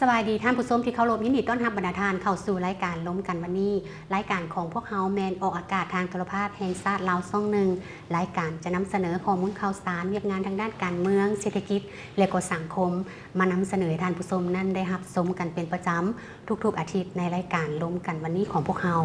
สวัสดีท่านผู้ชมที่เคารพยินดีต้อนรับบรรดาทานเข้าสู่รายการล้มกันวันนี้รายการของพวกเฮาแมนออกอากาศทางโทรภาพแห่งชาติลาวช่องหนึ่งรายการจะนำเสนอข้อมูลข่าวสารเรื่องงานทางด้านการเมืองเศรษฐกิจและก็สังคมมานำเสนอท่านผู้ชมนั้นได้รับชมกันเป็นประจำทุกๆอาทิตย์ในรายการล้มกันวันนี้ของพวกเฮา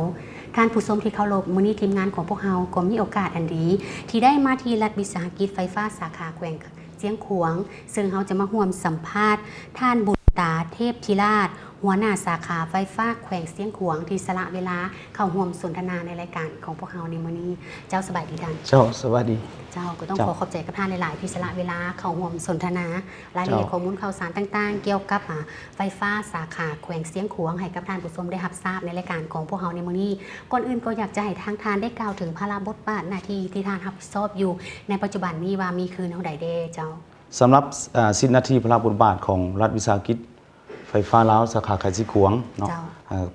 ท่านผู้ชมที่เคารพมื้อนี้ทีมงานของพวกเฮาก็มีโอกาสอันดีที่ได้มาที่รัฐวิสาหกิจไฟฟ้าสาขาแขวงเสียงขวางซึ่งเฮาจะมาร่วมสัมภาษณ์ท่านตาเทพธิราชหัวหน้าสาขาไฟฟ้าแขวงเสียงขวางที่สละเวลาเข้าร่วมสนทนาในรายการของพวกเราในมื้อนี้เจ้าสบายดีท่านเจ้าสวัสดีเจ้าก็ต้องขอบใจกับท่านหลายๆที่สละเวลาเข้าร่วมสนทนารายละเอียดข้อมูลข่าวสารต่างๆเกี่ยวกับไฟฟ้าสาขาแขวงเสียงขวางให้กับท่านผู้ชมได้รับทราบในรายการของพวกเราในมื้อนี้ก่อนอื่นก็อยากจะให้ทางท่านได้กล่าวถึงภาระบทบาทหน้าที่ที่ท่านรับผิดชอบอยู่ในปัจจุบันนี้ว่ามีคือเท่าใดเด้เจ้าสำหรับสิทธิหน้าที่ภาระบทบาทของรัฐวิสาหกิจไฟฟ้าลาวสาขาไขสีขวางเนาะ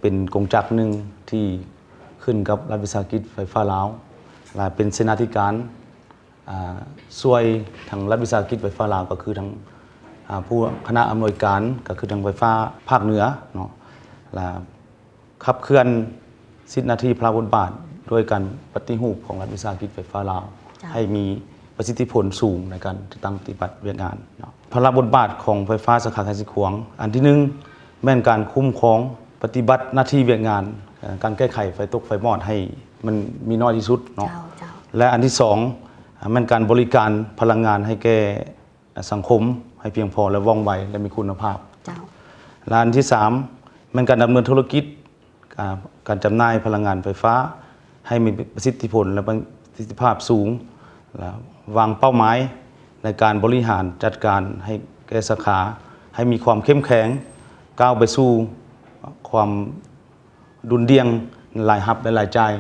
เป็นกงจักรหนึ่งที่ขึ้นกับรัฐวิสาหกิจไฟฟ้าลาวและเป็นเสนาธิการช่วยทางรัฐวิสาหกิจไฟฟ้าลาวก็คือทางผู้คณะอำนวยการก็คือทางไฟฟ้าภาคเหนือเนาะและขับเคลื่อนสิทธิหน้าที่ภาระบทบาทด้วยการปฏิรูปของรัฐวิสาหกิจไฟฟ้าลาวให้มีประสิทธิผลสูงในการตั้งปฏิบัติเวียกงานภาระบทบาทของไฟฟ้าสาขาไขสีขวางอันที่1แม่นการคุ้มครองปฏิบัติหน้าที่เวียกงานการแก้ไขไฟตกไฟมอดให้มันมีน้อยที่สุดเนาะและอันที่2แม่นการบริการพลังงานให้แก่สังคมให้เพียงพอและว่องไวและมีคุณภาพและอันที่3แม่นการดำเนินธุรกิจการจำหน่ายพลังงานไฟฟ้าให้มีประสิทธิผลและประสิทธิภาพสูงวางเป้าหมายในการบริหารจัดการให้แก่สาขาให้มีความเข้มแข็งก้าวไปสู่ความดุลเดียงรายรับและรายจ่าย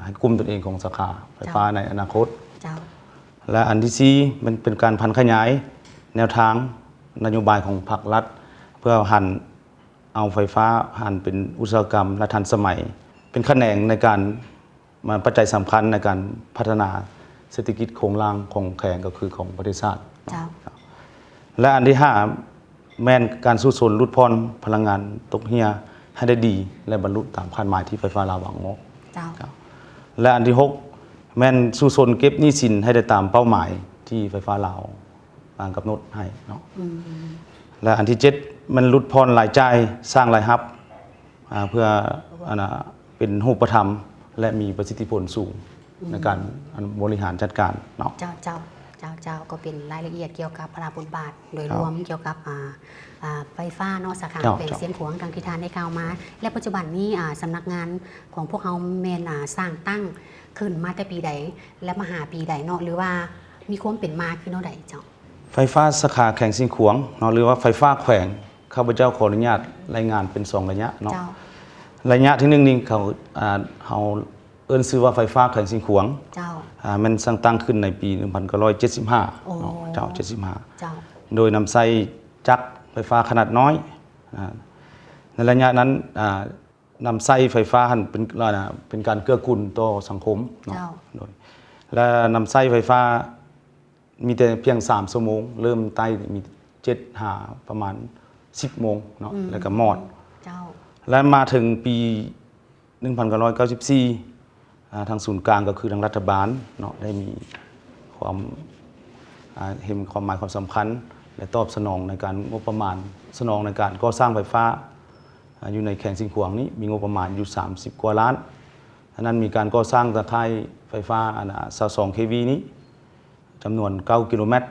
ให้กุมตนเองของสาขาไฟฟ้าในอนาคตและอันที่4มันเป็นการพันขยายแนวทางนโยบายของภาครัฐเพื่อหันเอาไฟฟ้าหันเป็นอุตสาหกรรมและทันสมัยเป็นแขนงในการมาปัจจัยสำคัญในการพัฒนาเศรษฐกิจโครงล่างของแขงก็คือของประเทศชาติและอันที่5แม่นการสู้สนลดพรพลังงานตกเหี่ยให้ได้ดีและบรรลุตามคาดหมายที่ไฟฟ้าลาววางงบและอันที่6แม่นสู้สนเก็บหนี้สินให้ได้ตามเป้าหมายที่ไฟฟ้าลาววางกำหนดให้เนาะและอันที่7มันลดพรรายจ่ายสร้างรายรับเพื่อเป็นรูปธรรมและมีประสิทธิผลสูงในการบริหารจัดการเนาะเจ้าก็เป็นรายละเอียดเกี่ยวกับภาระบทบาทโดยรวมเกี่ยวกับไฟฟ้าเนาะสาขาแขวงเสียงขวางดังที่ท่านได้กล่าวมาและปัจจุบันนี้สำนักงานของพวกเราแมนสร้างตั้งขึ้นมาแต่ปีใดและมาหาปีใดเนาะหรือว่ามีความเป็นมาคือเนาะใดเจ้าไฟฟ้าสาขาแขวงเสียงขวางเนาะหรือว่าไฟฟ้าแขวงข้าพเจ้าขออนุญาตรายงานเป็น2ระยะเนาะระยะที่1นี่เขาเอิ้นชื่อว่าไฟฟ้าแขวงเสียงขวางมันสร้างตั้งขึ้นในปี 1975 เจ้า 75 โดยนำใช้จักรไฟฟ้าขนาดน้อยในระยะนั้นนำใช้ไฟฟ้าเป็นการเกื้อกูลต่อสังคมและนำใช้ไฟฟ้ามีแต่เพียง3ชั่วโมงเริ่มใต้มี7 5ประมาณ10โมงเนาะแล้วก็มอดและมาถึงปี 1994ทางศูนย์กลางก็คือทางรัฐบาลเนาะได้มีความเห็นความหมายความสำคัญและตอบสนองในการงบประมาณสนองในการก่อสร้างไฟฟ้าอยู่ในแขวงเสียงขวางนี้มีงบประมาณอยู่30กว่าล้านฉะนั้นมีการก่อสร้างตะข่ายไฟฟ้า22 kV นี้จำนวน9กิโลเมตร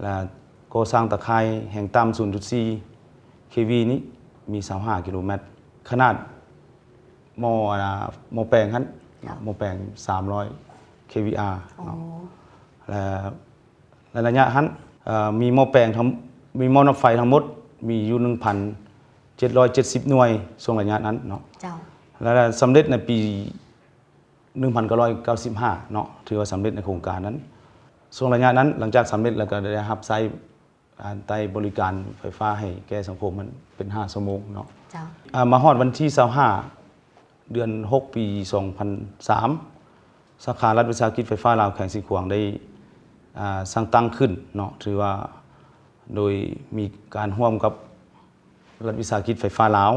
และก่อสร้างตะข่ายแห่งต่ำ 0.4 kV นี้มี25กิโลเมตรขนาดหม้อแปลงหม้อแปลง300 kVAR และระยะนั้นมีหม้อแปลงมีหม้อน้ำไฟทั้งหมดมีอยู่ 1,770 หน่วยช่วงระยะนั้นเนาะและสำเร็จในปี 1995 เนาะถือว่าสำเร็จในโครงการนั้นช่วงระยะนั้นหลังจากสำเร็จแล้วก็ได้รับใช้บริการไฟฟ้าให้แก่สังคมมันเป็น5ชั่วโมงเนาะมาฮอดวันที่25เดือน6ปี 2003 สาขารัฐวิสาหกิจไฟฟ้าลาวแขวงเสียงขวางได้สร้างตั้งขึ้นเนาะถือว่าโดยมีการร่วมกับ รัฐวิสาหกิจไฟฟ้าลาว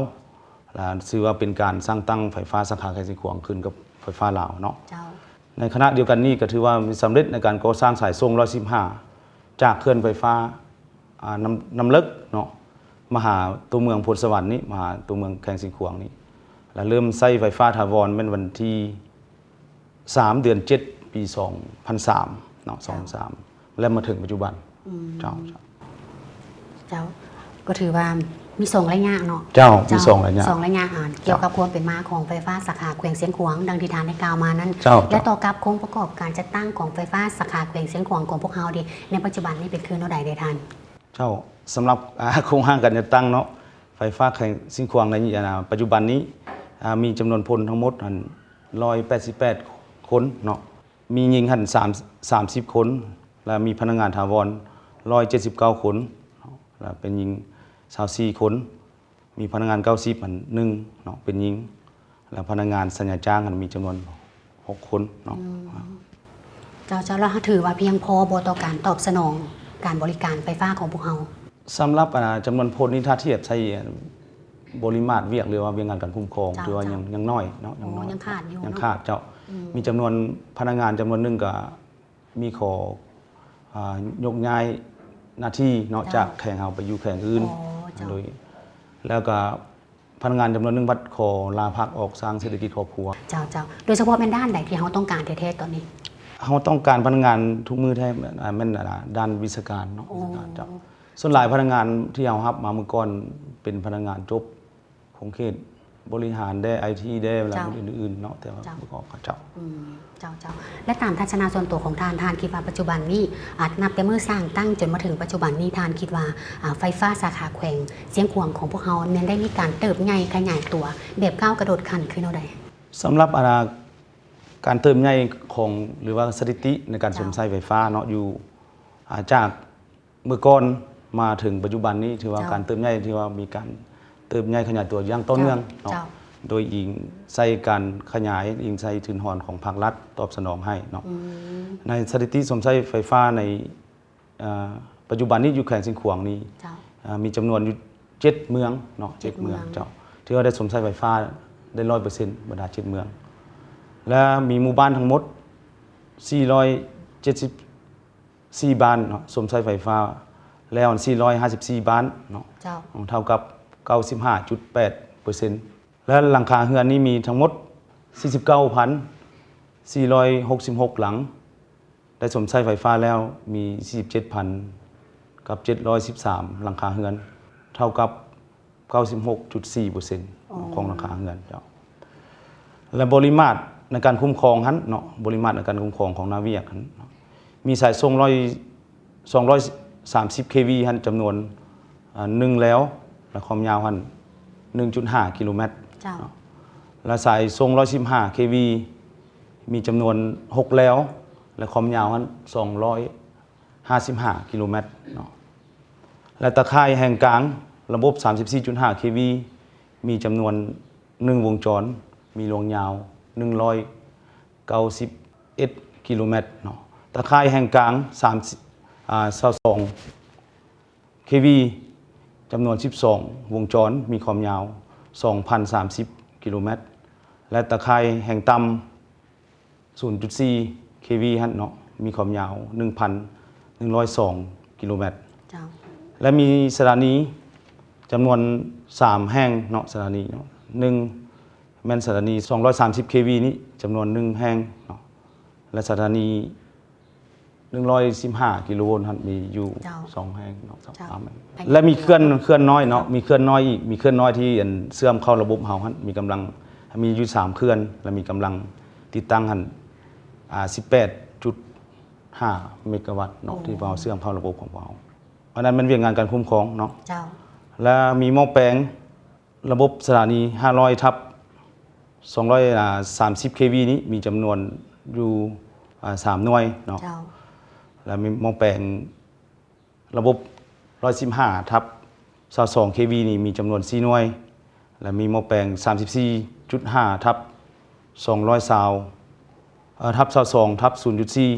ชื่อว่าเป็นการสร้างตั้งไฟฟ้าสาขาไข่สิขวางขึ้นกับไฟฟ้าลาวเนาะในขณะเดียวกันนี้ก็ถือว่ามีสำเร็จในการก่อสร้างสายส่ง115จากเขื่อนไฟฟ้าน้ำลึกเนาะมาหาตัวเมืองพลสวรรค์นี้มาหาตัวเมืองแข่งสิงขวางนี้แล้วเริ่มใช้ไฟฟ้าถาวรเป็นวันที่3 เดือน 7 ปี 2003เนาะ2003แล้วมาถึงปัจจุบันเจ้าก็ถือว่ามีส่งรายงานเนาะมีส่งรายงานเกี่ยวกับความเป็นมาของไฟฟ้าสาขาแขวงเสียงขวางดังที่ทานได้กล่าวมานั้นและต่อกับโครงประกอบการจัดตั้งของไฟฟ้าสาขาแขวงเสียงขวางของพวกเราดีในปัจจุบันนี้เป็นคือเท่าใดได้ทันสำหรับโครงสร้างการจัดตั้งเนาะไฟฟ้าแขวงเสียงขวางในปัจจุบันนี้มีจำนวนพลทั้งหมด188 คนเนาะมีหญิงหัน30 คนและมีพนักงานถาวร179 คนและเป็นหญิง24 คน มีพนักงาน90มัน1เนาะเป็นหญิงและพนักงานสัญญาจ้างมีจำนวน6 คนเนาะเราถือว่าเพียงพอบ่ต่อการตอบสนองการบริการไฟฟ้าของพวกเราสำหรับจำนวนพลนี้ถ้าเทียบใช้บริมาตรเวียกหรือว่าเวียงงานการคุ้มครองหรือว่ายังน้อยเนาะยังขาดอยู่ยังขาดมีจำนวนพนักงานจำนวนหนึ่งก็มีขอยกย้ายหน้าที่เนาะจากแข่งเฮาไปอยู่แข่งอื่นโดยแล้วก็พนักงานจำนวนหนึ่งบัดขอลาพักออกสร้างเศรษฐกิจครอบครัวโดยเฉพาะเป็นด้านใดที่เฮาต้องการแท้ๆตอนนี้เฮาต้องการพนักงานทุกมือแท้แม่นด้านวิชาการเนาะส่วนหลายพนักงานที่เฮารับมาเมื่อก่อนเป็นพนักงานจบของเขตบริหารได้ IT ได้อะไรอื่นๆเนาะแต่ว่าประกอบกับเจ้าและตามทัศนะส่วนตัวของทานคิดว่าปัจจุบันนี้อาจนับแต่เมื่อสร้างตั้งจนมาถึงปัจจุบันนี้ทานคิดว่าไฟฟ้าสาขาแขวงเสียงขวางของพวกเขาเนี่ยได้มีการเติบใหญ่ขยายตัวแบบก้าวกระโดดขั้นขึ้นเท่าใดสำหรับการเติบใหญ่ของหรือว่าสถิติในการสวมใส่ไฟฟ้าเนาะอยู่จากเมื่อก่อนมาถึงปัจจุบันนี้ถือว่าการเติบใหญ่ที่ว่ามีการเติบใหญ่ขยายตัวอย่างต่อเนื่องเนาะโดยอิงใส่การขยายอิงใส่ทุนหอนของภาครัฐตอบสนองให้เนาะในสถิติสมใช้ไฟฟ้าในปัจจุบันนี้อยู่แขวงสิงขวางนี้มีจำนวนอยู่7 เมืองเนาะ7 เมืองที่ว่าได้สมใช้ไฟฟ้าได้ 100% บรรดา7 เมืองและมีหมู่บ้านทั้งหมด474 บ้านเนาะสมใช้ไฟฟ้าแล้ว454 บ้านเนาะเท่ากับ 95.8% และหลังคาเรือนนี้มีทั้งหมด 49,466 หลังได้สมใช้ไฟฟ้าแล้วมี 47,713 หลังคาเรือนเท่ากับ 96.4% ของหลังคาเรือนและบริมาตรในการคุ้มครองหันเนาะบริมาตรในการคุ้มครองของนาเวียกมีสายส่ง230 kV หันจำนวน1แล้วและความยาวหัน 1.5 กิโลเมตรและสายส่ง115 kV มีจำนวน6แล้วและความยาวหัน255 กิโลเมตรและตะข่ายแห่งกลางระบบ 34.5 kV มีจำนวน1วงจรมีรวงยาว191 กิโลเมตรตะข่ายแห่งกลาง22 kV จำนวน12วงจรมีความยาว 2,030 กิโลเมตรและตะข่ายแห่งต่ำ 0.4 kV เนาะมีความยาว 1,102 กิโลเมตรและมีสถานีจำนวน3แห่งเนาะสถานีเนาะ1แม่นสถานี230 kV นี้จำนวน1แห่งเนาะและสถานี115 กิโลโวลต์มีอยู่2แห่งเนาะ3แห่งและมีเคลื่อนน้อยเนาะมีเคลื่อนน้อยอีกมีเคลื่อนน้อยที่เชื่อมเข้าระบบเฮามีกำลังมีอยู่3เคลื่อนและมีกำลังติดตั้ง18.5 เมกะวัตต์เนาะที่เราเชื่อมเข้าระบบของเราเพราะนั้นมันเวียงงานการคุ้มครองเนาะและมีหม้อแปลงระบบสถานี500/230 kV นี้มีจำนวนอยู่3หน่วยเนาะและมีหม้อแปลงระบบ115/22 kV นี่มีจำนวน4หน่วยและมีหม้อแปลง 34.5/222/0.4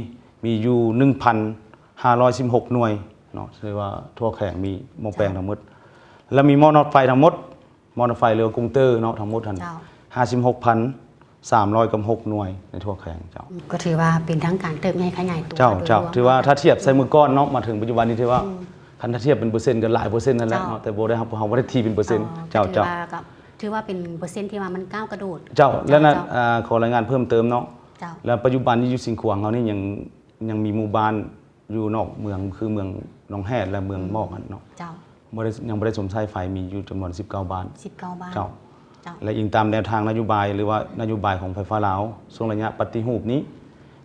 มีอยู่ 1,516 หน่วยเนาะถือว่าทั่วแขวงมีหม้อแปลงทั้งหมด แล้วมีหม้อน็อตไฟทั้งหมดหม้อน็อตไฟเรือกรุงเตอร์เนาะทั้งหมดทัน เจ้า 56,300 กับ6หน่วยในทั่วแขวงเจ้า ก็ถือว่าเป็นทั้งการเติบใหญ่ขยายตัว เจ้า โดย เจ้าร ม ถือว่าถ้าเทียบใส่มือก้อนเนาะมาถึงปัจจุบันนี้ถือว่าคันถ้าเทียบเป็นเปอร์เซ็นต์ก็หลายเปอร์เซ็นต์นั่นแหละ เจ้า เนาะแต่บ่ได้ครับเฮาบ่ได้ทีเป็นเปอร์เซ็นต์เจ้า ถือ เจ้า ว่ากับถือว่าเป็นเปอร์เซ็นต์ที่ว่ามันก้าวกระโดด เจ้าแล้วนะ เจ้า ขอรายงานเพิ่มเติมเนาะ เจ้า แล้วปัจจุบันนี้อยู่สิงห์ขวางเฮานี่ยังมีหมู่บ้านอยู่นอกเมืองคือเมืองหนองแฮดและเมืองมอกกันเนาะ เจ้า ยังบ่ได้สมใช้ไฟมีอยู่จำนวน19บ้าน 19 บ้าน เจ้า เจ้า และอิงตามแนวทางนโยบายหรือว่านโยบายของไฟฟ้าลาวช่วงระยะปฏิรูปนี้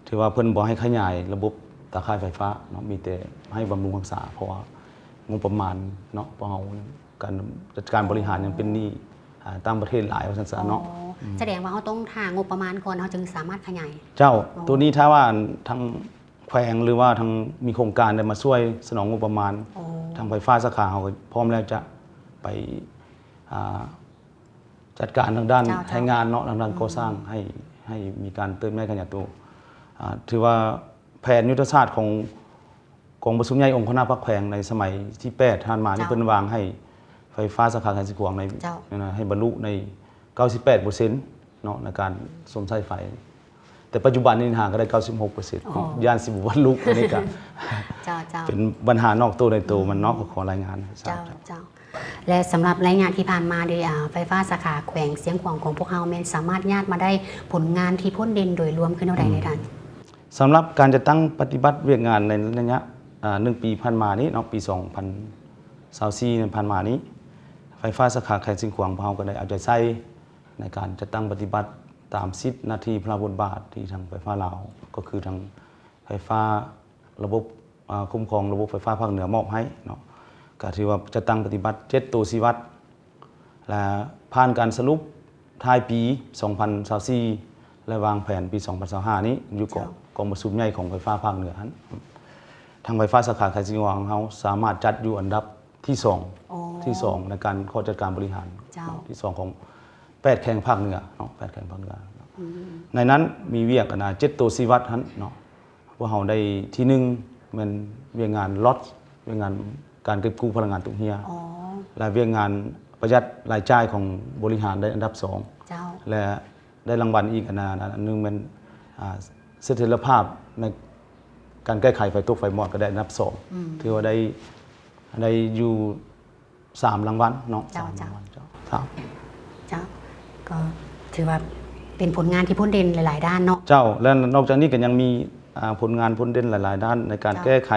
ถือว่าเพิ่นบ่ให้ขยายระบบตาข่ายไฟฟ้าเนาะมีแต่ให้บำรุงรักษาเพราะว่างบประมาณเนาะเพราะเฮาการจัดการบริหารยังเป็นหนี้ตามประเทศหลายว่าซั่นซะเนาะ อ๋อแสดงว่าเขาต้องหางบประมาณก่อนเขาจึงสามารถขยาย เจ้าตัวนี้ถ้าว่าทางแขวงหรือว่าทางมีโครงการได้มาช่วยสนองงบประมาณ อ๋อ ทางไฟฟ้าสาขาเฮาก็พร้อมแล้วจะไปอ่าจัดการทางด้าน เจ้า ใช้งานเนาะทางด้านก่อสร้างให้มีการเติมแม่ขยายตัวถือว่าแผนยุทธศาสตร์ของกองประชุมใหญ่องค์คณะพรรคแขวงในสมัยที่8ท่านมานี่เพิ่นวางให้ไฟฟ้าสาขาแขวงสิงห์ขวางใน เจ้า ให้บรรลุใน 98%เนาะในการสวมใช้ไฟ แต่ปัจจุบันนี้ห่างก็ได้ 96%ย่านสิบบรรลุอันนี้ก็ เจ้าเจ้า เป็นปัญหานอกตัวในตัวมันเนอกขอรายงานให้ทรา เจ้า บครับ เจ้าและสำหรับรายงานที่ผ่านมาโดยไฟฟ้าสาขาแขวงเสียงขวางของพวกเราแมนสามารถญาติมาได้ผลงานที่พ้นเด่นโดยรวมขึ้นเท่าใดในท่าน สำหรับการจะตั้งปฏิบัติเวียกงานในระยะ1 ปีผ่านมานี้เนาะปี 2024ผ่านมานี้ ไฟฟ้าสาขาแขวงสิงห์ขวางของเราก็ได้เอาใจใส่ในการจะตั้งปฏิบัติตามสิทธิหน้าที่พระบทบาทที่ทางไฟฟ้าลาวก็คือทางไฟฟ้าระบบคุ้มครองระบบไฟฟ้าภาคเหนือมอบให้เนาะก็ถือว่าจะตั้งปฏิบัติ7ตัวชีวัดและผ่านการสรุปท้ายปี 2024และวางแผนปี 2025นี้อยู่กองประชุมใหญ่ของไฟฟ้าภาคเหนือนั้นทางไฟฟ้าสาขาแขวงสิงห์ขวางเราสามารถจัดอยู่อันดับที่ อ๋อ 2 ที่ 2 ในการข้อจัดการบริหาร เจ้า ที่ 2 ของ8แข่งภาคเหนือเนาะ8แข่งภาคเหนือในนั้นมีเวียกนะ7ตัวชีวัดนั้นเนาะพวกเราได้ที่1มันเวียกงานล็อตเวียกงานการเก็บกู้พลังงานตุกเฮีย อ๋อ และเวียกงานประหยัดรายจ่ายของบริหารได้อันดับ เจ้า 2 และได้รางวัลอีกอันนึงมันเสถียรภาพในการแก้ไขไฟตกไฟมอดก็ได้อันดับ 2ถือว่าได้อยู่3รางวัลเนาะ เจ้า 3 เจ้า รางวัลเจ้าครับ เจ้าก็ถือว่าเป็นผลงานที่พ้นเด่นหลาย ๆ ด้านเนาะ เจ้าและนอกจากนี้ก็ยังมีผลงานพ้นเด่นหลาย ๆ ด้านในการ เจ้า แก้ไข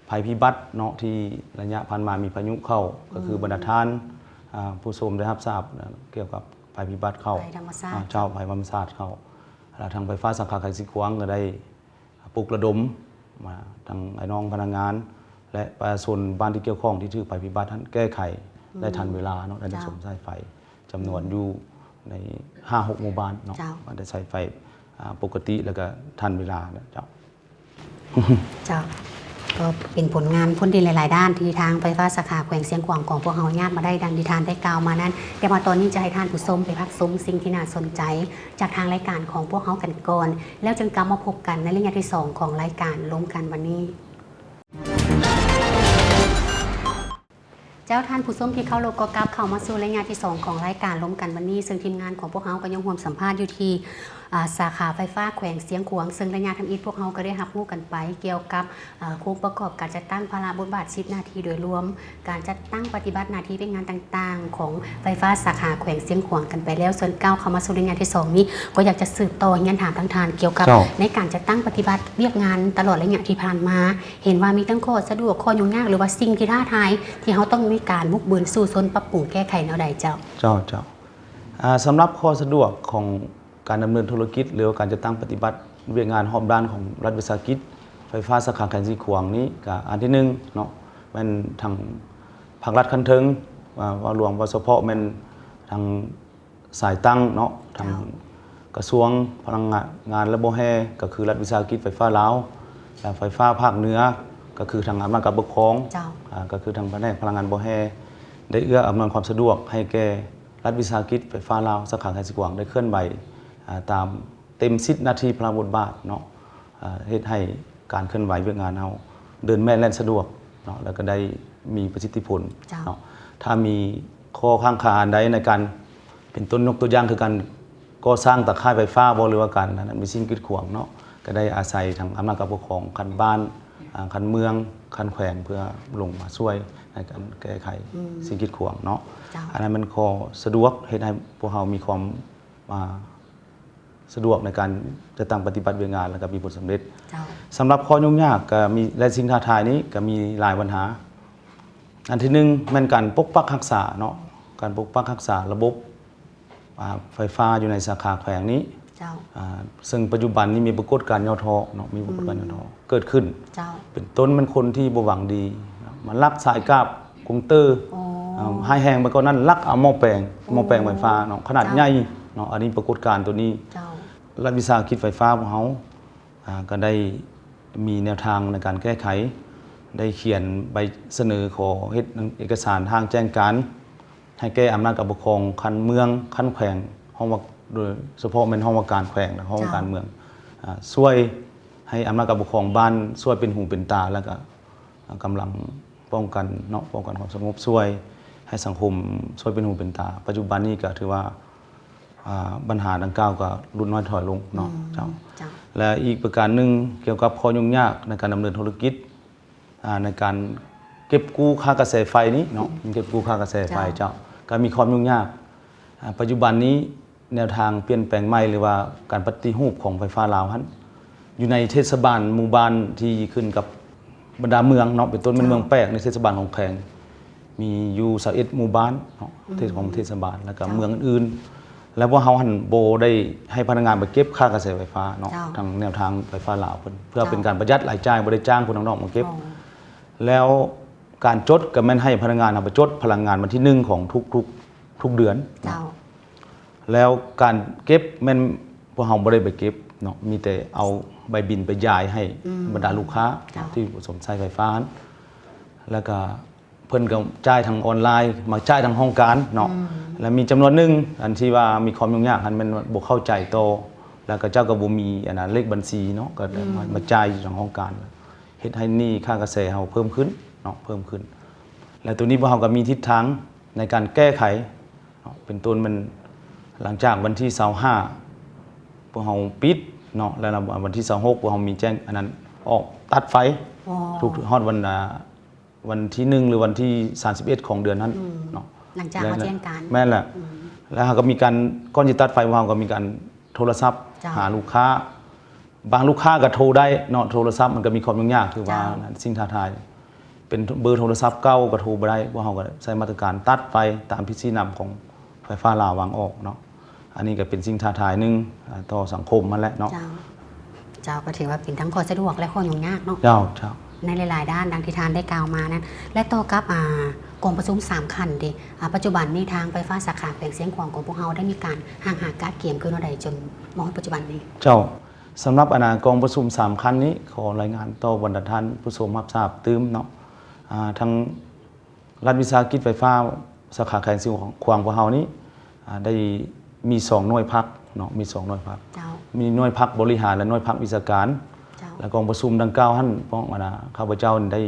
ภัยพิบัติเนาะที่ระยะผ่านมามีพายุเข้าก็คือบรรดาทานผู้ชมได้รับทราบเกี่ยวกับภัยพิบัติเข้า ภัยธรรมชาติ เจ้าภัยธรรมชาติเข้าแล้วทางไฟฟ้าสาขาแขวงสิงห์ขวางก็ได้ปลุกระดมมาทางไอ้น้องพนักงาน และประชาชนบ้านที่เกี่ยวข้องที่ถือภัยพิบัตินั้นแก้ไขได้ทันเวลาเนาะได้สมใช้ไฟจำนวนอยู่ใน 5-6 หมู่บ้านเนาะ เจ้า มันได้ใช้ไฟปกติแล้วก็ทันเวลาเจ้า เจ้าก็เป็นผลงานพ้นดินหลาย ๆ ด้านที่ทางไฟฟ้าสาขาแขวงเสียงขวางของพวกเราญาติมาได้ดังที่ทานได้กล่าวมานั้นเดี๋ยวมาตอนนี้จะให้ท่านผู้ชมไปพักชมสิ่งที่น่าสนใจ จากทางรายการของพวกเขากันก่อน แล้วจึงกลับมาพบกันในระยะที่ 2 ของรายการล้มกันวันนี้ เจ้าท่านผู้ชมที่เข้าโลกก็กลับเข้ามาสู่รายงานที่ 2 ของรายการล้มกันวันนี้ ซึ่งทีมงานของพวกเขาก็ยังร่วมสัมภาษณ์อยู่ที่สาขาไฟฟ้าแขวงเสียงขวางซึ่งรายงานทำอิฐพวกเขาก็ได้รับรู้กันไป เกี่ยวกับโครงประกอบการจัดตั้งภาระบทบาทสิทธิหน้าที่โดยรวม การจัดตั้งปฏิบัติหน้าที่เป็นงานต่างๆ ของไฟฟ้าสาขาแขวงเสียงขวางกันไปแล้วส่วนก้าวเข้ามาสู่รายงานที่ 2 นี้ก็อยากจะสืบต่องั้นถามทั้งทานเกี่ยวกับ เจ้า ในการจัดตั้งปฏิบัติเรียกงานตลอดระยะที่ผ่านมา เห็นว่ามีทั้งข้อสะดวกข้อยุ่งยากหรือว่าสิ่งที่ท้าทายที่เขาต้องมีการมุกบืนสู่ซนปรับปรุงแก้ไขแนวใดเจ้า เจ้าสำหรับข้อสะดวกของการดำเนินธุรกิจหรือว่าการจะตั้งปฏิบัติเวียกงานหอบด้านของรัฐวิสาหกิจไฟฟ้าสาขาแขวงสิงห์ขวางนี้ก็อันที่1เนาะมันทางภาครัฐคันเทิงว่าหลวงว่าเฉพาะมันทางสายตั้งเนาะทางกระทรวงพลังงานและโบแฮก็คือรัฐวิสาหกิจไฟฟ้าลาวและไฟฟ้าภาคเหนือก็คือทางอำนาจการปกครอง เจ้า ก็คือทางแผนกพลังงานโบแฮได้เอื้ออำนวยความสะดวกให้แก่รัฐวิสาหกิจไฟฟ้าลาวสาขาแขวงสิงห์ขวางได้เคลื่อนไหวตามเต็มสิทธิหน้าที่พระบทบาทเนาะเฮ็ดให้การเคลื่อนไหวเวียกงานเฮาเดินแม่นแล่นสะดวกเนาะแล้วก็ได้มีประสิทธิผล เจ้า เนาะ ถ้ามีข้อข้างคาอันใดในการเป็นต้นยกตัวอย่างคือการก่อสร้างตะข่ายไฟฟ้าบ่หรือว่าการนั้นมีสิ่งกีดขวางเนาะก็ได้อาศัยทางอำนาจการปกครองคันบ้านคันเมืองคันแขวงเพื่อลงมาช่วยในการแก้ไขสิ่งกีดขวางเนาะอันนั้นมันข้อสะดวกเฮ็ดให้พวกเรามีความสะดวกในการจะตั้งปฏิบัติเวียงานแล้วก็มีผลสำเร็จสำหรับข้อยุ่งยากก็มีและสิ่งท้าทายนี้ก็มีหลายปัญหาอันที่หนึ่งแม่นการปกปักรักษาเนาะการปกปักรักษาระบบไฟฟ้าอยู่ในสาขาแขวงนี้ซึ่งปัจจุบันนี้มีปรากฏการณ์ย่อท้อเนาะมีปรากฏการณ์ย่อท้อเกิดขึ้นเป็นต้นมันคนที่บ่หวังดีมันลักสายกาบกงเตอร์ให้แห้งไปก็นั้นลักเอาหม้อแปลงไฟฟ้าเนาะขนาดใหญ่เนาะอันนี้ปรากฏการณ์ตัวนี้รัฐวิสาหกิจไฟฟ้าของเขาก็ได้มีแนวทางในการแก้ไขได้เขียนใบเสนอขอเฮ็ดเอกสารทางแจ้งการให้แก้อำนาจการปกครองคันเมืองคันแขวงห้องโดยเฉพาะเป็นห้องว่าการแขวงและห้องว่าการเมืองช่วยให้อำนาจการปกครองบ้านช่วยเป็นหูเป็นตาแล้วก็กำลังป้องกันเนาะป้องกันความสงบช่วยให้สังคมช่วยเป็นหูเป็นตาปัจจุบันนี้ก็ถือว่าปัญหาดังกล่าวก็ลดน้อยถอยลงเนาะเจ้าและอีกประการหนึ่งเกี่ยวกับข้อยุ่งยากในการดำเนินธุรกิจในการเก็บกู้ค่ากระแสไฟนี้เนาะเก็บกู้ค่ากระแสไฟเจ้าก็มีความยุ่งยากปัจจุบันนี้แนวทางเปลี่ยนแปลงใหม่หรือว่าการปฏิรูปของไฟฟ้าลาวฮั่นอยู่ในเทศบาลหมู่บ้านที่ขึ้นกับบรรดาเมืองเนาะเป็นต้นเป็นเมืองแปลกในเทศบาลของแขวงมีอยู่21หมู่บ้านเนาะของเทศบาลแล้วก็เมืองอื่นๆแล้วว่าเฮาหันโบได้ให้พนักงานไปเก็บค่ากระแสไฟฟ้าเนาะทางแนวทางไฟฟ้าลาวเพื่อเป็นการประหยัดรายจ่ายบ่ได้จ้างผู้น้องๆมาเก็บแล้วการจดก็แม่นให้พนักงานเอาไปจดพลังงานวันที่1ของทุกเดือนแล้วการเก็บแม่นพวกเฮาบ่ได้ไปเก็บเนาะมีแต่เอาใบบินไปจ่ายให้บรรดาลูกค้าที่สนใจไฟฟ้าแล้วก็เพิ่นก็จ่ายทางออนไลน์มาจ่ายทางห้องการเนาะแล้วมีจำนวนหนึ่งอันที่ว่ามีความยุ่งยากอันมันบ่เข้าใจโตแล้วก็เจ้าก็บ่มีอันนั้นเลขบัญชีเนาะก็มาจ่ายทางห้องการเฮ็ดให้หนี้ค่ากระแสเฮาเพิ่มขึ้นเนาะเพิ่มขึ้นและตัวนี้พวกเฮาก็มีทิศทางในการแก้ไขเนาะเป็นต้นมันหลังจากวันที่25พวกเฮาปิดเนาะแล้ววันที่26พวกเฮามีแจ้งอันนั้นออกตัดไฟทุกฮอดวันที่1หรือวันที่31ของเดือนนั้นเนาะหลังจากมาแจ้งการแม่นแหละแล้วก็มีการก่อนจะตัดไฟพวกเฮาก็มีการโทรศัพท์หาลูกค้าบางลูกค้าก็โทรได้เนาะโทรศัพท์มันก็มีความยุ่งยากคือว่าสิ่งท้าทายเป็นเบอร์โทรศัพท์เก่าก็โทรบ่ได้พวกเฮาก็ใช้มาตรการตัดไฟตามที่ชี้นำของไฟฟ้าลาววางออกเนาะอันนี้ก็เป็นสิ่งท้าทายนึงต่อสังคมมันแหละเนาะเจ้าก็ถือว่าเป็นทั้งข้อสะดวกและข้อยุ่งยากเนาะเจ้าในหลายๆด้านดังที่ทานได้กล่าวมานั้นและต่อกับกองประชุม3คันดิปัจจุบันนี้ทางไฟฟ้าสาขาแขวงเสียงขวางของพวกเฮาได้มีการห่างหาการเกี่ยมขึ้นว่าใดจนมองปัจจุบันนี้เจ้าสำหรับกองประชุม3คันนี้ขอรายงานต่อบรรดาท่านผู้ชมรับทราบตื้มเนาะทางรัฐวิสาหกิจไฟฟ้าสาขาแขวงเสียงขวางพวกเฮานี้ได้มี2หน่วยพักเนาะมี2หน่วยพักมีหน่วยพักบริหารและหน่วยพักวิชาการและกองประชุมดังกล่าวท่านป้องข้าพเจ้าได้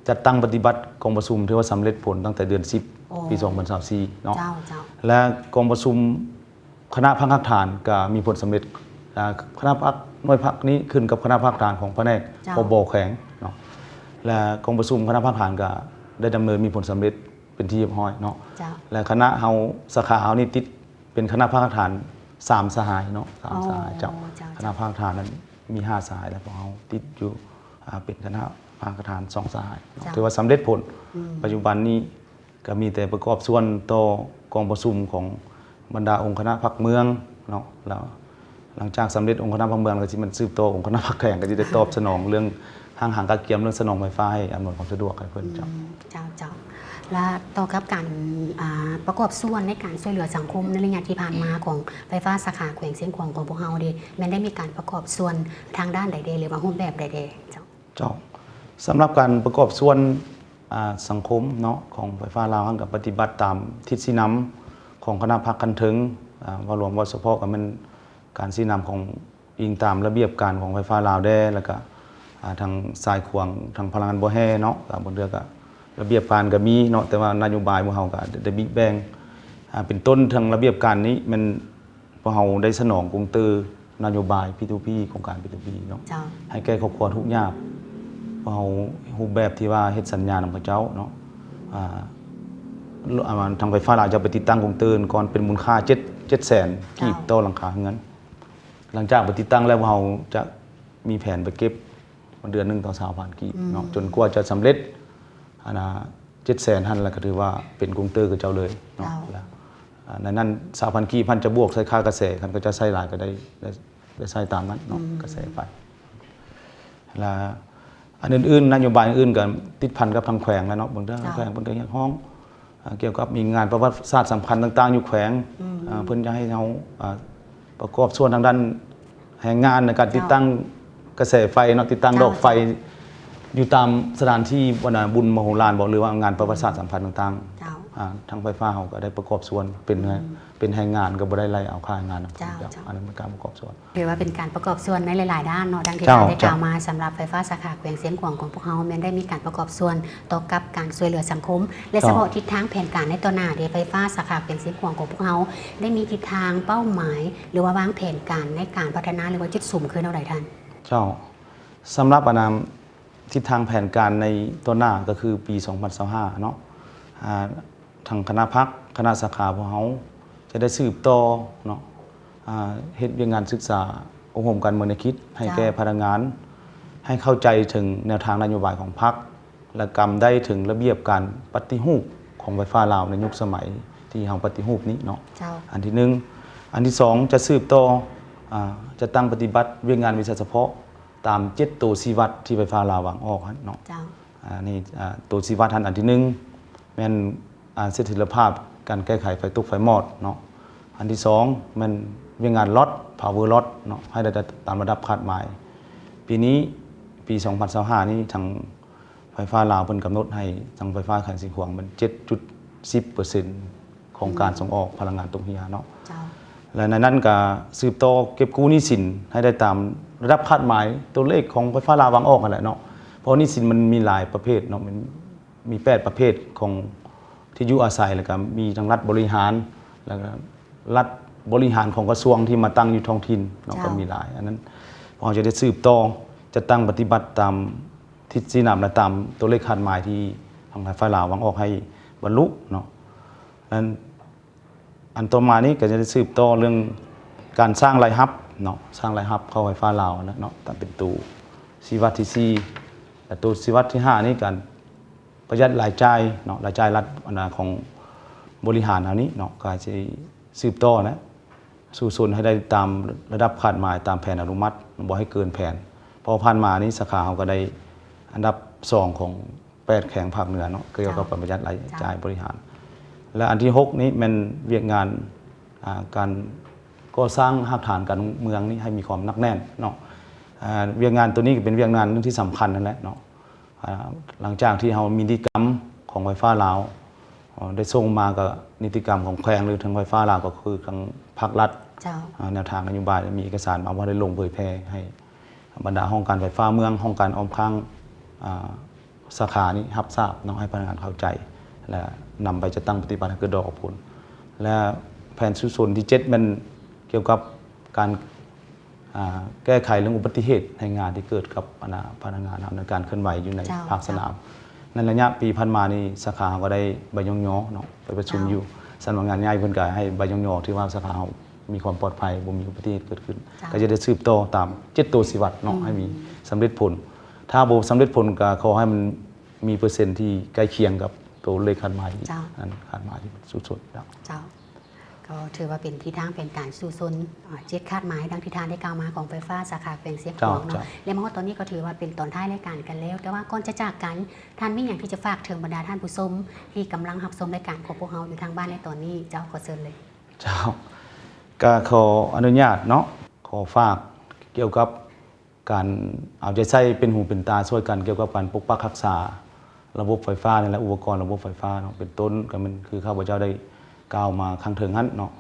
จัดตั้งปฏิบัติกองประชุมที่ว่าสำเร็จผลตั้งแต่เดือน10ปี2024เนาะและกองประชุมคณะพักฐานก็มีผลสำเร็จคณะพักหน่วยพักนี้ขึ้นกับคณะพักฐานของแผนกพบแขวงเนาะและกองประชุมคณะพักฐานก็ได้ดำเนินมีผลสำเร็จเป็นที่เรียบร้อยเนาะและคณะเฮาสาขาเฮานี่ติดเป็นคณะภาคฐาน3สหายเนาะ3สหายเจ้าคณะภาคฐานนั้นมี5สหายแล้วพวกเฮาติดอยู่เป็นคณะภาคฐาน2สหายถือว่าสำเร็จผลปัจจุบันนี้ก็มีแต่ประกอบส่วนต่อกองประชุมของบรรดาองค์คณะภาคเมืองเนาะแล้วหลังจากสำเร็จองค์คณะภาคเมืองก็สิมันสืบต่อองค์คณะภาคแขวงก็สิได้ตอบสนองเรื่องห่างการเกี่ยมเรื่องสนองไฟฟ้าให้อำนวยความสะดวกให้เพิ่นเจ้าและต่อกับการประกอบส่วนในการช่วยเหลือสังคมในระยะที่ผ่านมาของไฟฟ้าสาขาแขวงเสียงขวางของพวกเฮาดิแม้ได้มีการประกอบส่วนทางด้านใดๆหรือว่ารูปแบบใดๆเจ้าสำหรับการประกอบส่วนสังคมเนาะของไฟฟ้าลาวกับปฏิบัติตามทิศชี้นำของคณะภาคกันถึงว่ารวมว่าเฉพาะกับมันการชี้นำของอิงตามระเบียบการของไฟฟ้าลาวได้แล้วก็ทางสายขวางทางพลังงานบ่แห่เนาะกับบนเรือก็ ระเบียบการก็มีเนาะแต่ว่านโยบายพวกเฮาก็ได้บิ๊กแบงเป็นต้นทางระเบียบการนี้มันพวกเฮาได้สนองกงตือนโยบาย P2P โครงการ P2P เนาะให้แก้ครอบครัวทุกข์ยากพวกเฮารูปแบบที่ว่าเฮ็ดสัญญานํกับเจ้าเนาะทางไฟฟ้าลาวจะไปติดตั้งกงตือก่อนเป็นมูลค่า700,000กีบต่อหลังคาเงินหลังจากไปติดตั้งแล้วพวกเฮาจะมีแผนไปเก็บเดือนนึงต่อ20,000กีบเนาะจนกว่าจะสำเร็จ700,000 หั่นแล้วก็ถือว่าเป็นกงตือกับเจ้าเลยเนาะในนั้น20,000กีบพันจะบวกใส่ค่ากระแสคันก็จะใส่หลายก็ได้ใส่ตามนั้นเนาะกระแสไฟแล้วอันอื่นๆนโยบายอื่นก็ติดพันกับทางแขวงแล้วเนาะบางเรื่องแขวงเพิ่นก็เฮ็ดห้องเกี่ยวกับมีงานประวัติศาสตร์สำคัญต่างๆอยู่แขวงเพิ่นจะให้เฮาประกอบส่วนทางด้านแห่งงานในการติดตั้งกระแสไฟเนาะติดตั้งดอกไฟอยู่ตามสถานที่วันบุญมโหฬารบอกหรือว่างานประวัติศาสตร์สำคัญต่างๆทางไฟฟ้าเขาก็ได้ประกอบส่วนเป็นแห่งงานก็บ่ได้ไล่เอาค่างานอันนั้นเป็นการประกอบส่วนเรียกว่าเป็นการประกอบส่วนในหลายๆด้านเนาะดังที่เราได้กล่าวมาสำหรับไฟฟ้าสาขาแขวงเสียงขวางของพวกเขาแม้ได้มีการประกอบส่วนต่อกับการช่วยเหลือสังคมและเฉพาะทิศทางแผนการในต่อหน้าไฟฟ้าสาขาแขวงเสียงขวางของพวกเขาได้มีทิศทางเป้าหมายหรือว่าวางแผนการในการพัฒนาหรือว่าจุดสูงขึ้นเท่าไหร่ท่านเจ้าสำหรับทิศทางแผนการในตัวหน้าก็คือปี 2025 เนาะทางคณะพักคณะสาขาพวกเขาจะได้สืบต่อเนาะเฮ็ดเวียงงานศึกษาอบรมการเมืองในคิดให้แก่พนักงานให้เข้าใจถึงแนวทางนโยบายของพรรคและกำได้ถึงระเบียบการปฏิรูปของไฟฟ้าลาวในยุคสมัยที่เฮาปฏิรูปนี้เนาะอันที่1อันที่2จะสืบต่อจะตั้งปฏิบัติเวียงงานวิชาเฉพาะตาม7ตัวชีวัดที่ไฟฟ้าลาววางออกเนาะนี่ตัวชีวัดอันที่1แม่นเสถียรภาพการแก้ไขไฟตกไฟมอดเนาะอันที่2มันเวียงงานล็อต power lot เนาะให้ได้ตามระดับคาดหมายปีนี้ปี 2025 นี้ทางไฟฟ้าลาวเพิ่นกำหนดให้ทางไฟฟ้าแขวงสิงห์ขวางมัน 7.10% ของการส่งออกพลังงานตรงเฮียเนาะและในนั้นก็สืบต่อเก็บกู้หนี้สินให้ได้ตามระดับคาดหมายตัวเลขของไฟฟ้าลาววางออกนั่นแหละเนาะเพราะหนี้สินมันมีหลายประเภทเนาะมันมี8ประเภทของที่อยู่อาศัยแล้วก็มีทั้งรัฐบริหารแล้วก็รัฐบริหารของกระทรวงที่มาตั้งอยู่ท้องถิ่นเนาะก็มีหลายอันนั้นพอจะได้สืบต่อจะตั้งปฏิบัติตามทิศชี้นำและตามตัวเลขคาดหมายที่ทางไฟฟ้าลาววางออกให้บรรลุเนาะนั้นอันต่อมานี้ก็จะได้สืบต่อเรื่องการสร้างรายรับเนาะสร้างรายรับเข้าไฟฟ้าลาวเนาะตามเป็นตู้ชีวัดที่4และตู้ชีวัดที่5นี้การประหยัดรายจ่ายเนาะรายจ่ายรัฐของบริหารเฮานี้เนาะก็สิสืบต่อนะสู่ส่วนให้ได้ตามระดับคาดหมายตามแผนอนุมัติบ่ให้เกินแผนพอผ่านมานี้สาขาเฮาก็ได้อันดับ2ของ8แขวงภาคเหนือเนาะเกี่ยวกับประหยัดรายจ่ายบริหารและอันที่6นี้มันเวียกงานการก่อสร้างรากฐานการเมืองนี้ให้มีความหนักแน่นเนาะเวียกงานตัวนี้ก็เป็นเวียกงานที่สำคัญนั่นแหละเนาะหลังจากที่เรามีนิติกรรมของไฟฟ้าลาวได้ส่งมากับนิติกรรมของแขวงหรือทางไฟฟ้าลาวก็คือทางภาครัฐแนวทางนโยบายมีเอกสารมาว่าได้ลงเผยแพร่ให้บรรดาห้องการไฟฟ้าเมืองห้องการออมค้างสาขานี้รับทราบเนาะให้พนักงานเข้าใจและนำไปจะตั้งปฏิบัติให้เกิดดอกออกผลและแผนส่วนที่7มันเกี่ยวกับการแก้ไขเรื่องอุบัติเหตุในงานที่เกิดกับพนักงานในการเคลื่อนไหวอยู่ในภาคสนามในระยะปีพันมานี้สาขาก็ได้ใบย่องๆเนาะไปประชุมอยู่สำนักงานใหญ่เพิ่นก็ให้ใบย่องๆที่ว่าสาขามีความปลอดภัยบ่มีอุบัติเหตุเกิดขึ้นก็จะได้สืบต่อตาม7ตัวชีวัดเนาะให้มีสำเร็จผลถ้าบ่สำเร็จผลก็ขอให้มันมีเปอร์เซ็นต์ที่ใกล้เคียงกับตัวเลขคาดหมายนั้นคาดหมายที่สุดๆแล้วก็ถือว่าเป็นที่ทางเป็นการสู่ซน7คาดหมายดังที่ทานได้กล่าวมาของไฟฟ้าสาขาแขวงเสียงขวางเนาะและมองว่าตอนนี้ก็ถือว่าเป็นตอนท้ายรายการกันแล้วแต่ว่าก่อนจะจากกันท่านมีอย่างที่จะฝากถึงบรรดาท่านผู้ชมที่กำลังรับชมรายการของพวกเราอยู่ทางบ้านในตอนนี้เจ้าขอเชิญเลยเจ้าก็ขออนุญาตเนาะขอฝากเกี่ยวกับการเอาใจใส่เป็นหูเป็นตาช่วยกันเกี่ยวกับการปกปักรักษาระบบไฟฟ้าและอุปกรณ์ระบบไฟฟ้าเนาะเป็นต้นก็มันคือข้าพเจ้าได้ก้าวมาข้างเถิงหันเนาะ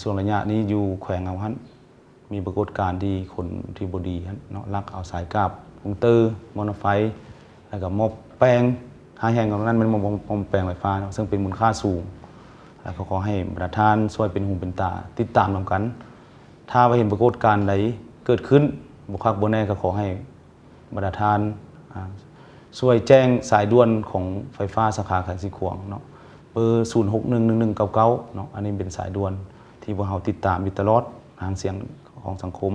ส่วนระยะนี้อยู่แขวงเอาหันมีปรากฏการณ์ที่คนที่บดีหันเนาะลักเอาสายกาบวงเตอร์มอเตอร์ไฟแล้วก็มอบแป้ง ค่าแรงตรงนั้นมันบ่แปลงไฟฟ้าเนาะซึ่งเป็นมูลค่าสูงแล้วก็ขอให้ประธานช่วยเป็นหูเป็นตาติดตามนำกันถ้าว่าเห็นปรากฏการณ์ใดเกิดขึ้นบ่คักบ่แน่ก็ขอให้ประธานช่วยแจ้งสายด่วนของไฟฟ้าสาขาไขสีขวางเนาะเบอร์061199เนาะอันนี้เป็นสายด่วนที่พวกเราติดตามอยู่ตลอดทางเสียงของสังคม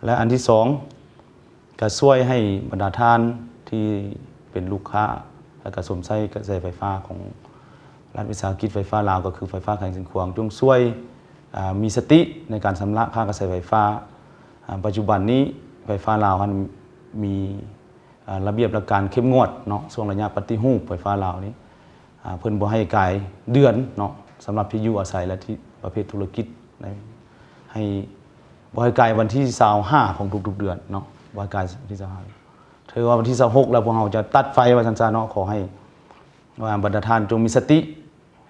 และอันที่2ก็ช่วยให้บรรดาท่านที่เป็นลูกค้าและก็สมใช้กระแสไฟฟ้าของรัฐวิสาหกิจไฟฟ้าลาวก็คือไฟฟ้าไขสีขวางจงช่วยมีสติในการชำระค่ากระแสไฟฟ้าปัจจุบันนี้ไฟฟ้าลาวมีระเบียบหลักการเข้มงวดเนาะช่วงระยะปฏิรูปไฟฟ้าลาวนี้เพิ่นบ่ให้กายเดือนเนาะสำหรับที่อยู่อาศัยและที่ประเภทธุรกิจให้บ่ให้กายวันที่25ของทุกๆเดือนเนาะบ่ให้กายวันที่25ถือว่าวันที่26แล้วพวกเราจะตัดไฟว่าซั่นๆเนาะขอให้ว่าบรรดาท่านจงมีสติ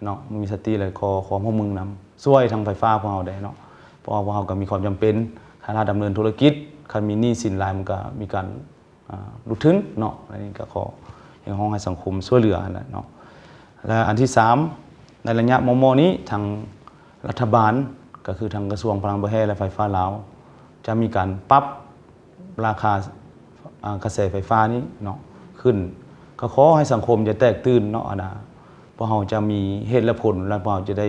เนาะมีสติเลยขอพวกมึงนำช่วยทางไฟฟ้าพวกเราได้เนาะเพราะว่าพวกเราก็มีความจำเป็นถ้าดำเนินธุรกิจคันมีหนี้สินหลายมันก็มีการรู้ถึงเนาะอันนี้ก็ขออย่างห้องให้สังคมช่วยเหลือนะเนาะและอันที่3ในระยะมนี้ทางรัฐบาลก็คือทางกระทรวงพลังงานและไฟฟ้าลาวจะมีการปรับราคากระแสไฟฟ้านี้เนาะขึ้นก็ขอให้สังคมจะแตกตื่นเนาะนะเพราะเราจะมีเหตุและผลและเราจะได้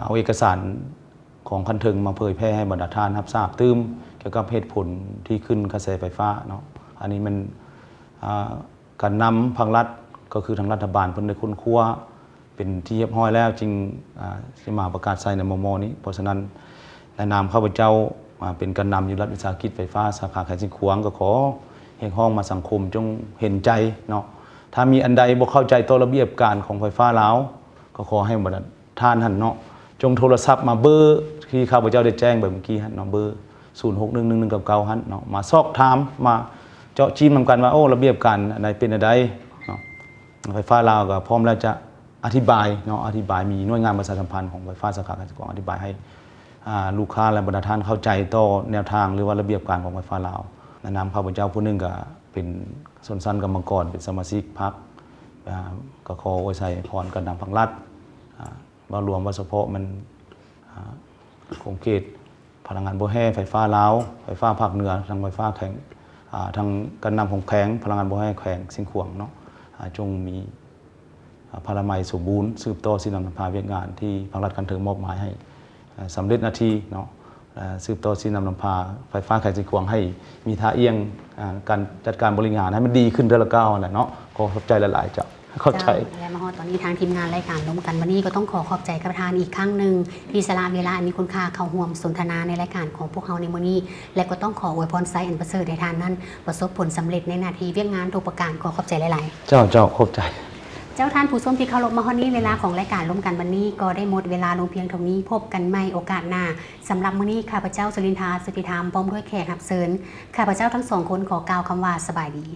เอาเอกสารของคันเทิงมาเผยแพร่ให้บรรดาท่านรับทราบตื้มเกี่ยวกับเหตุผลที่ขึ้นกระแสไฟฟ้าเนาะอันนี้มันการนำภาครัฐก็คือทางรัฐบาลเพิ่นได้ค้นคว้าเป็นที่เรียบร้อยแล้วจึงจะมาประกาศใช้ในมนี้เพราะฉะนั้นในนามข้าพเจ้าเป็นการนำอยู่รัฐวิสาหกิจไฟฟ้าสาขาไขสีขวางก็ขอเรียกร้องมาสังคมจงเห็นใจเนาะถ้ามีอันใดบ่เข้าใจตัวระเบียบการของไฟฟ้าลาวก็ขอให้บรรดาท่านเนาะจงโทรศัพท์มาเบอร์ที่ข้าพเจ้าได้แจ้งไปเมื่อกี้เนาะเบอร์061199เนาะมาสอบถามมาเจาะจี้นำกันว่าโอ้ระเบียบการอะไรเป็นอะไรเนาะไฟฟ้าลาวก็พร้อมแล้วจะอธิบายเนาะอธิบายมีหน่วยงานประชาสัมพันธ์ของไฟฟ้าสาขาไขสีขวางอธิบายให้ลูกค้าและบรรดาท่านเข้าใจต่อแนวทางหรือว่าระเบียบการของไฟฟ้าลาวในนามข้าพเจ้าผู้หนึ่งก็เป็นส่วนสั้นกรรมกรเป็นสมาชิกพรรคก็ขออวยชัยพรกันนำพรรครัฐว่ารวมว่าเฉพาะมันโครงเขตพลังงานบ่แห้ไฟฟ้าลาวไฟฟ้าภาคเหนือทางไฟฟ้าแข็งทางการนำของแข็งพลังงานบ่แห้แข็งสิ่งขวางเนาะจงมีพลามัยสมบูรณ์สืบต่อสิ่งนำพาเวียกงานที่ภาครัฐกันถึงมอบหมายให้สำเร็จหน้าที่เนาะสืบต่อสิ่งนำพาไฟฟ้าแข็งสิ่งขวางให้มีท่าเอียงการจัดการบริหารให้มันดีขึ้นเดือนละก้าวแหละเนาะขอขอบใจหลายๆเจ้าเข้าใจและมาฮอตอนนี้ทางทีมงานรายการล้มกันวันนี้ก็ต้องขอบใจกับประธานอีกครั้งหนึ่งที่สละเวลาอันมีคุณค่าเข้าร่วมสนทนาในรายการของพวกเราในมื้อนี้และก็ต้องขออวยพรไซอันประเสริฐให้ทานนั้นประสบผลสำเร็จในหน้าที่เวียกงานทุกประการขอขอบใจหลายๆเจ้าขอบใจเจ้าท่านผู้ชมที่เคารพมาฮอดนี้เวลาของรายการล้มกันวันนี้ก็ได้หมดเวลาลงเพียงเท่านี้พบกันใหม่โอกาสหน้าสำหรับมื้อนี้ข้าพเจ้าสุรินทราสุติธรรมพร้อมด้วยแขกรับเชิญข้าพเจ้าทั้งสองคนขอกล่าวคำว่าสบายดี